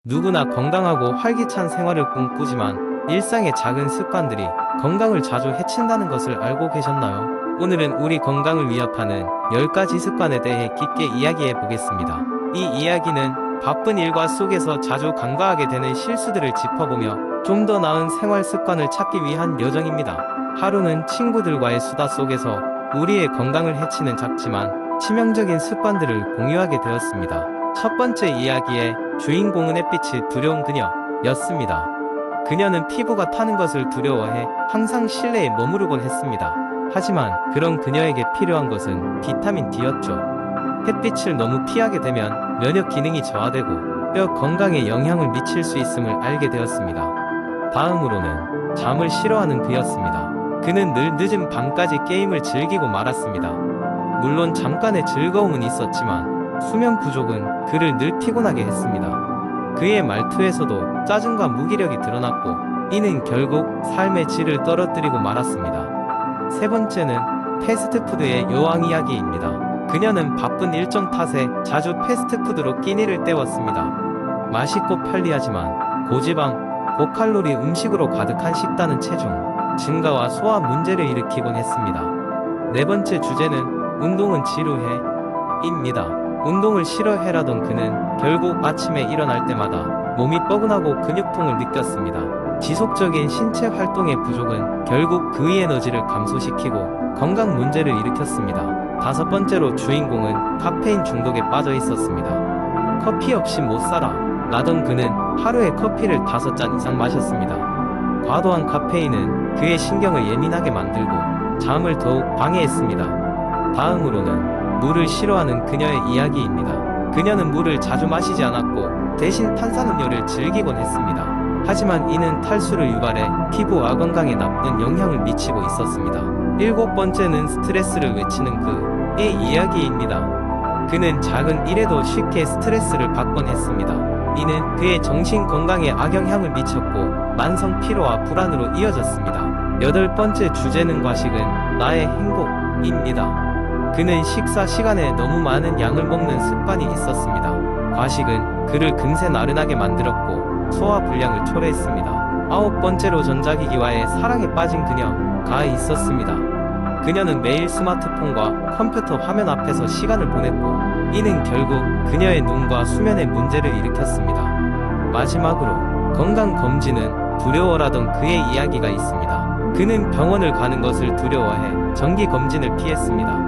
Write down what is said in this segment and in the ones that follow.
누구나 건강하고 활기찬 생활을 꿈꾸지만 일상의 작은 습관들이 건강을 자주 해친다는 것을 알고 계셨나요? 오늘은 우리 건강을 위협하는 10가지 습관에 대해 깊게 이야기해 보겠습니다. 이 이야기는 바쁜 일과 속에서 자주 간과하게 되는 실수들을 짚어보며 좀 더 나은 생활 습관을 찾기 위한 여정입니다. 하루는 친구들과의 수다 속에서 우리의 건강을 해치는 작지만 치명적인 습관들을 공유하게 되었습니다. 첫 번째 이야기의 주인공은 햇빛이 두려운 그녀였습니다. 그녀는 피부가 타는 것을 두려워해 항상 실내에 머무르곤 했습니다. 하지만 그런 그녀에게 필요한 것은 비타민 D였죠. 햇빛을 너무 피하게 되면 면역 기능이 저하되고 뼈 건강에 영향을 미칠 수 있음을 알게 되었습니다. 다음으로는 잠을 싫어하는 그였습니다. 그는 늘 늦은 밤까지 게임을 즐기고 말았습니다. 물론 잠깐의 즐거움은 있었지만 수면 부족은 그를 늘 피곤하게 했습니다. 그의 말투에서도 짜증과 무기력이 드러났고 이는 결국 삶의 질을 떨어뜨리고 말았습니다. 세 번째는 패스트푸드의 여왕 이야기입니다. 그녀는 바쁜 일정 탓에 자주 패스트푸드로 끼니를 때웠습니다. 맛있고 편리하지만 고지방, 고칼로리 음식으로 가득한 식단은 체중 증가와 소화 문제를 일으키곤 했습니다. 네 번째 주제는 운동은 지루해입니다. 운동을 싫어해라던 그는 결국 아침에 일어날 때마다 몸이 뻐근하고 근육통을 느꼈습니다. 지속적인 신체 활동의 부족은 결국 그의 에너지를 감소시키고 건강 문제를 일으켰습니다. 다섯 번째로 주인공은 카페인 중독에 빠져 있었습니다. 커피 없이 못 살아 라던 그는 하루에 커피를 5잔 이상 마셨습니다. 과도한 카페인은 그의 신경을 예민하게 만들고 잠을 더욱 방해했습니다. 다음으로는 물을 싫어하는 그녀의 이야기입니다. 그녀는 물을 자주 마시지 않았고 대신 탄산음료를 즐기곤 했습니다. 하지만 이는 탈수를 유발해 피부와 건강에 나쁜 영향을 미치고 있었습니다. 일곱 번째는 스트레스를 외치는 그의 이야기입니다. 그는 작은 일에도 쉽게 스트레스를 받곤 했습니다. 이는 그의 정신 건강에 악영향을 미쳤고 만성 피로와 불안으로 이어졌습니다. 여덟 번째 주제는 과식은 나의 행복입니다. 그는 식사 시간에 너무 많은 양을 먹는 습관이 있었습니다. 과식은 그를 금세 나른하게 만들었고 소화 불량을 초래했습니다. 아홉 번째로 전자기기와의 사랑에 빠진 그녀가 있었습니다. 그녀는 매일 스마트폰과 컴퓨터 화면 앞에서 시간을 보냈고 이는 결국 그녀의 눈과 수면에 문제를 일으켰습니다. 마지막으로 건강검진은 두려워라던 그의 이야기가 있습니다. 그는 병원을 가는 것을 두려워해 정기검진을 피했습니다.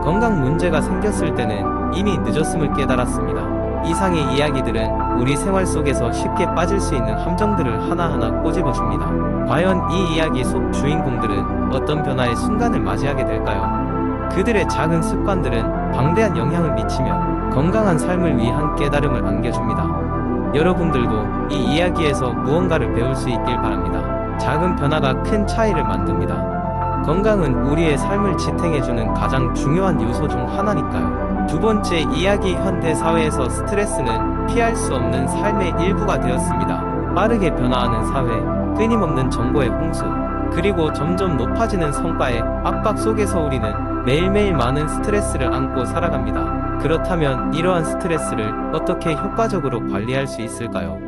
건강 문제가 생겼을 때는 이미 늦었음을 깨달았습니다. 이상의 이야기들은 우리 생활 속에서 쉽게 빠질 수 있는 함정들을 하나하나 꼬집어줍니다. 과연 이 이야기 속 주인공들은 어떤 변화의 순간을 맞이하게 될까요? 그들의 작은 습관들은 방대한 영향을 미치며 건강한 삶을 위한 깨달음을 안겨줍니다. 여러분들도 이 이야기에서 무언가를 배울 수 있길 바랍니다. 작은 변화가 큰 차이를 만듭니다. 건강은 우리의 삶을 지탱해주는 가장 중요한 요소 중 하나니까요. 두 번째 이야기, 현대 사회에서 스트레스는 피할 수 없는 삶의 일부가 되었습니다. 빠르게 변화하는 사회, 끊임없는 정보의 홍수, 그리고 점점 높아지는 성과의 압박 속에서 우리는 매일매일 많은 스트레스를 안고 살아갑니다. 그렇다면 이러한 스트레스를 어떻게 효과적으로 관리할 수 있을까요?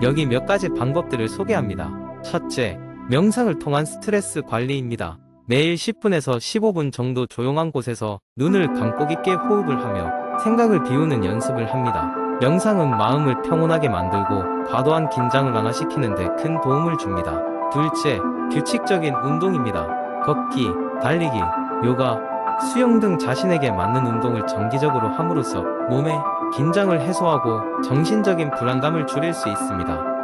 여기 몇 가지 방법들을 소개합니다. 첫째, 명상을 통한 스트레스 관리입니다. 매일 10분에서 15분 정도 조용한 곳에서 눈을 감고 깊게 호흡을 하며 생각을 비우는 연습을 합니다. 명상은 마음을 평온하게 만들고 과도한 긴장을 완화시키는 데 큰 도움을 줍니다. 둘째, 규칙적인 운동입니다. 걷기, 달리기, 요가, 수영 등 자신에게 맞는 운동을 정기적으로 함으로써 몸의 긴장을 해소하고 정신적인 불안감을 줄일 수 있습니다.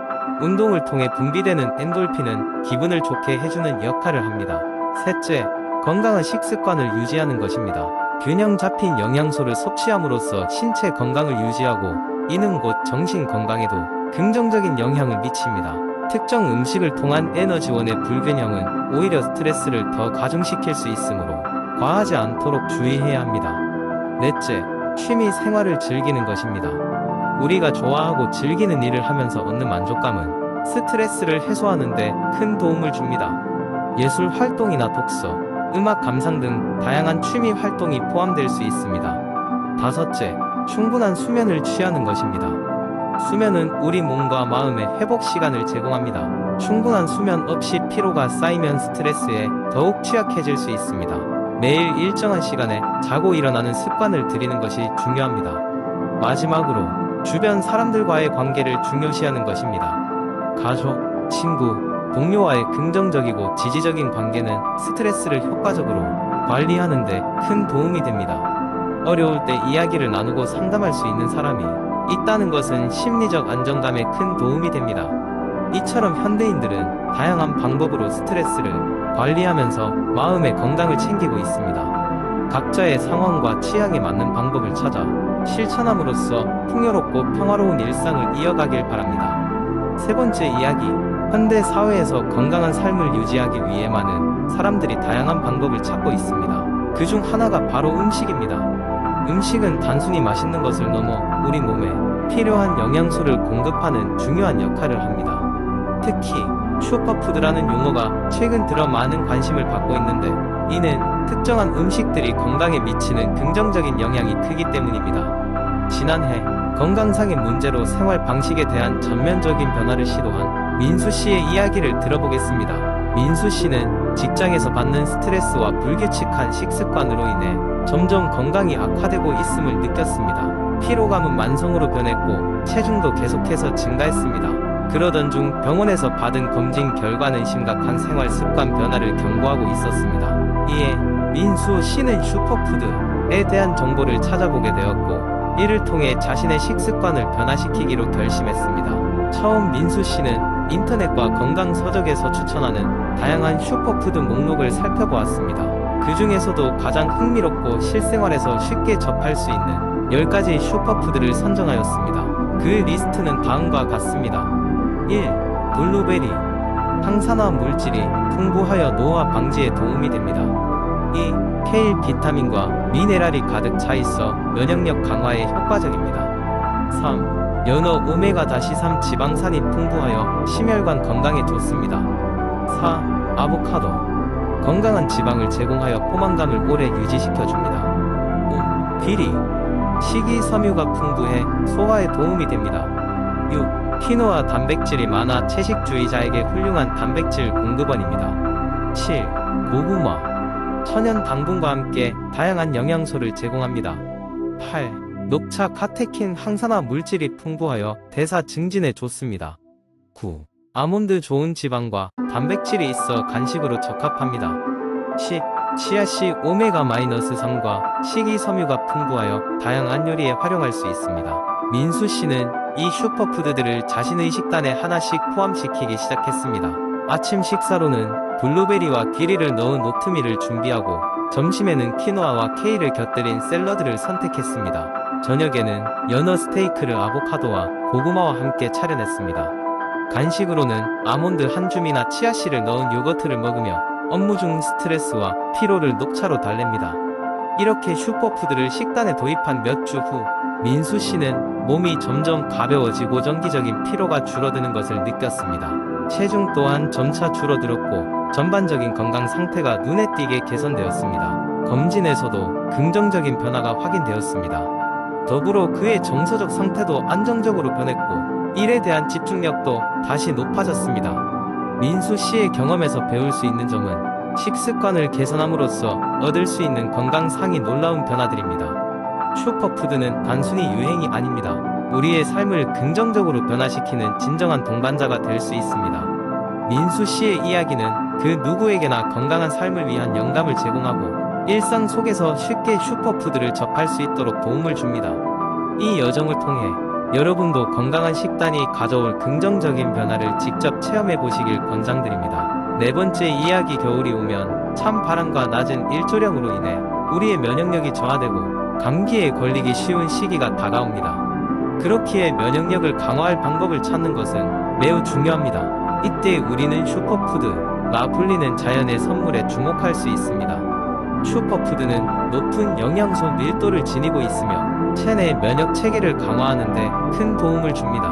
운동을 통해 분비되는 엔돌핀은 기분을 좋게 해주는 역할을 합니다. 셋째, 건강한 식습관을 유지하는 것입니다. 균형 잡힌 영양소를 섭취함으로써 신체 건강을 유지하고 이는 곧 정신 건강에도 긍정적인 영향을 미칩니다. 특정 음식을 통한 에너지원의 불균형은 오히려 스트레스를 더 가중시킬 수 있으므로 과하지 않도록 주의해야 합니다. 넷째, 취미 생활을 즐기는 것입니다. 우리가 좋아하고 즐기는 일을 하면서 얻는 만족감은 스트레스를 해소하는 데 큰 도움을 줍니다. 예술 활동이나 독서, 음악 감상 등 다양한 취미 활동이 포함될 수 있습니다. 다섯째, 충분한 수면을 취하는 것입니다. 수면은 우리 몸과 마음의 회복 시간을 제공합니다. 충분한 수면 없이 피로가 쌓이면 스트레스에 더욱 취약해질 수 있습니다. 매일 일정한 시간에 자고 일어나는 습관을 들이는 것이 중요합니다. 마지막으로 주변 사람들과의 관계를 중요시하는 것입니다. 가족, 친구, 동료와의 긍정적이고 지지적인 관계는 스트레스를 효과적으로 관리하는 데 큰 도움이 됩니다. 어려울 때 이야기를 나누고 상담할 수 있는 사람이 있다는 것은 심리적 안정감에 큰 도움이 됩니다. 이처럼 현대인들은 다양한 방법으로 스트레스를 관리하면서 마음의 건강을 챙기고 있습니다. 각자의 상황과 취향에 맞는 방법을 찾아 실천함으로써 풍요롭고 평화로운 일상을 이어가길 바랍니다. 세 번째 이야기, 현대 사회에서 건강한 삶을 유지하기 위해 많은 사람들이 다양한 방법을 찾고 있습니다. 그중 하나가 바로 음식입니다. 음식은 단순히 맛있는 것을 넘어 우리 몸에 필요한 영양소를 공급하는 중요한 역할을 합니다. 특히 슈퍼푸드라는 용어가 최근 들어 많은 관심을 받고 있는데, 이는 특정한 음식들이 건강에 미치는 긍정적인 영향이 크기 때문입니다. 지난해 건강상의 문제로 생활 방식에 대한 전면적인 변화를 시도한 민수 씨의 이야기를 들어보겠습니다. 민수 씨는 직장에서 받는 스트레스와 불규칙한 식습관으로 인해 점점 건강이 악화되고 있음을 느꼈습니다. 피로감은 만성으로 변했고 체중도 계속해서 증가했습니다. 그러던 중 병원에서 받은 검진 결과는 심각한 생활 습관 변화를 경고하고 있었습니다. 이에 민수 씨는 슈퍼푸드에 대한 정보를 찾아보게 되었고, 이를 통해 자신의 식습관을 변화시키기로 결심했습니다. 처음 민수 씨는 인터넷과 건강 서적에서 추천하는 다양한 슈퍼푸드 목록을 살펴보았습니다. 그 중에서도 가장 흥미롭고 실생활에서 쉽게 접할 수 있는 10가지 슈퍼푸드를 선정하였습니다. 그 리스트는 다음과 같습니다. 1. 블루베리. 항산화 물질이 풍부하여 노화 방지에 도움이 됩니다. 2. 케일. 비타민과 미네랄이 가득 차 있어 면역력 강화에 효과적입니다. 3. 연어. 오메가-3 지방산이 풍부하여 심혈관 건강에 좋습니다. 4. 아보카도. 건강한 지방을 제공하여 포만감을 오래 유지시켜줍니다. 5. 귀리. 식이섬유가 풍부해 소화에 도움이 됩니다. 6. 키노아. 단백질이 많아 채식주의자에게 훌륭한 단백질 공급원입니다. 7. 고구마. 천연 당분과 함께 다양한 영양소를 제공합니다. 8. 녹차. 카테킨. 항산화 물질이 풍부하여 대사 증진에 좋습니다. 9. 아몬드. 좋은 지방과 단백질이 있어 간식으로 적합합니다. 10. 치아씨. 오메가-3과 식이섬유가 풍부하여 다양한 요리에 활용할 수 있습니다. 민수 씨는 이 슈퍼푸드들을 자신의 식단에 하나씩 포함시키기 시작했습니다. 아침 식사로는 블루베리와 귀리를 넣은 오트밀을 준비하고, 점심에는 키노아와 케일을 곁들인 샐러드를 선택했습니다. 저녁에는 연어 스테이크를 아보카도와 고구마와 함께 차려냈습니다. 간식으로는 아몬드 한 줌이나 치아씨를 넣은 요거트를 먹으며 업무 중 스트레스와 피로를 녹차로 달랩니다. 이렇게 슈퍼푸드를 식단에 도입한 몇 주 후, 민수 씨는 몸이 점점 가벼워지고 정기적인 피로가 줄어드는 것을 느꼈습니다. 체중 또한 점차 줄어들었고 전반적인 건강 상태가 눈에 띄게 개선되었습니다. 검진에서도 긍정적인 변화가 확인되었습니다. 더불어 그의 정서적 상태도 안정적으로 변했고 일에 대한 집중력도 다시 높아졌습니다. 민수 씨의 경험에서 배울 수 있는 점은 식습관을 개선함으로써 얻을 수 있는 건강상의 놀라운 변화들입니다. 슈퍼푸드는 단순히 유행이 아닙니다. 우리의 삶을 긍정적으로 변화시키는 진정한 동반자가 될 수 있습니다. 민수 씨의 이야기는 그 누구에게나 건강한 삶을 위한 영감을 제공하고 일상 속에서 쉽게 슈퍼푸드를 접할 수 있도록 도움을 줍니다. 이 여정을 통해 여러분도 건강한 식단이 가져올 긍정적인 변화를 직접 체험해 보시길 권장드립니다. 네 번째 이야기. 겨울이 오면 찬바람과 낮은 일조량으로 인해 우리의 면역력이 저하되고 감기에 걸리기 쉬운 시기가 다가옵니다. 그렇기에 면역력을 강화할 방법을 찾는 것은 매우 중요합니다. 이때 우리는 슈퍼푸드가 불리는 자연의 선물에 주목할 수 있습니다. 슈퍼푸드는 높은 영양소 밀도를 지니고 있으며 체내 면역 체계를 강화하는 데 큰 도움을 줍니다.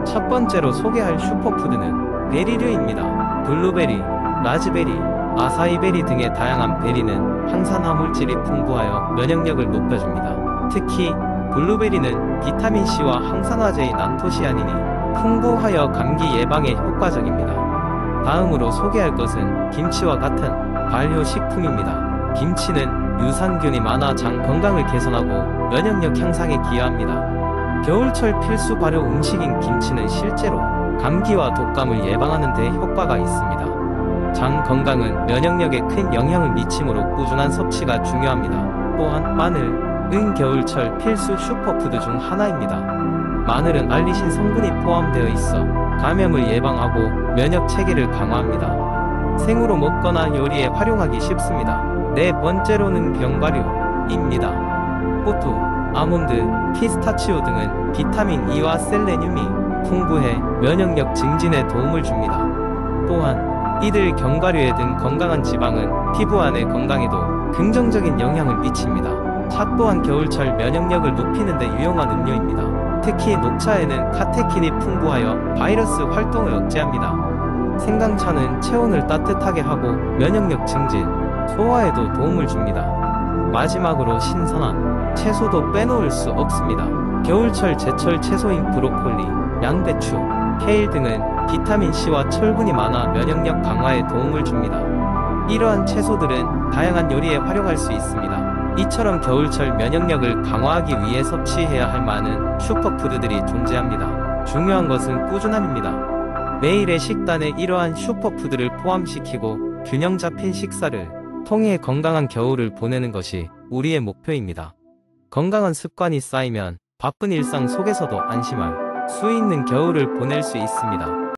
첫 번째로 소개할 슈퍼푸드는 베리류입니다. 블루베리, 라즈베리, 아사이베리 등의 다양한 베리는 항산화 물질이 풍부하여 면역력을 높여줍니다. 특히 블루베리는 비타민C와 항산화제인 안토시아닌이 풍부하여 감기 예방에 효과적입니다. 다음으로 소개할 것은 김치와 같은 발효식품입니다. 김치는 유산균이 많아 장 건강을 개선하고 면역력 향상에 기여합니다. 겨울철 필수 발효 음식인 김치는 실제로 감기와 독감을 예방하는 데 효과가 있습니다. 장 건강은 면역력에 큰 영향을 미치므로 꾸준한 섭취가 중요합니다. 또한 마늘은 겨울철 필수 슈퍼푸드 중 하나입니다. 마늘은 알리신 성분이 포함되어 있어 감염을 예방하고 면역 체계를 강화합니다. 생으로 먹거나 요리에 활용하기 쉽습니다. 네 번째로는 견과류입니다. 호두, 아몬드, 피스타치오 등은 비타민 E와 셀레늄이 풍부해 면역력 증진에 도움을 줍니다. 또한 이들 견과류에 든 건강한 지방은 피부 안의 건강에도 긍정적인 영향을 미칩니다. 차 또한 겨울철 면역력을 높이는 데 유용한 음료입니다. 특히 녹차에는 카테킨이 풍부하여 바이러스 활동을 억제합니다. 생강차는 체온을 따뜻하게 하고 면역력 증진, 소화에도 도움을 줍니다. 마지막으로 신선한 채소도 빼놓을 수 없습니다. 겨울철 제철 채소인 브로콜리, 양배추, 케일 등은 비타민C와 철분이 많아 면역력 강화에 도움을 줍니다. 이러한 채소들은 다양한 요리에 활용할 수 있습니다. 이처럼 겨울철 면역력을 강화하기 위해 섭취해야 할 많은 슈퍼푸드들이 존재합니다. 중요한 것은 꾸준함입니다. 매일의 식단에 이러한 슈퍼푸드를 포함시키고 균형 잡힌 식사를 통해 건강한 겨울을 보내는 것이 우리의 목표입니다. 건강한 습관이 쌓이면 바쁜 일상 속에서도 안심할 수 있는 겨울을 보낼 수 있습니다.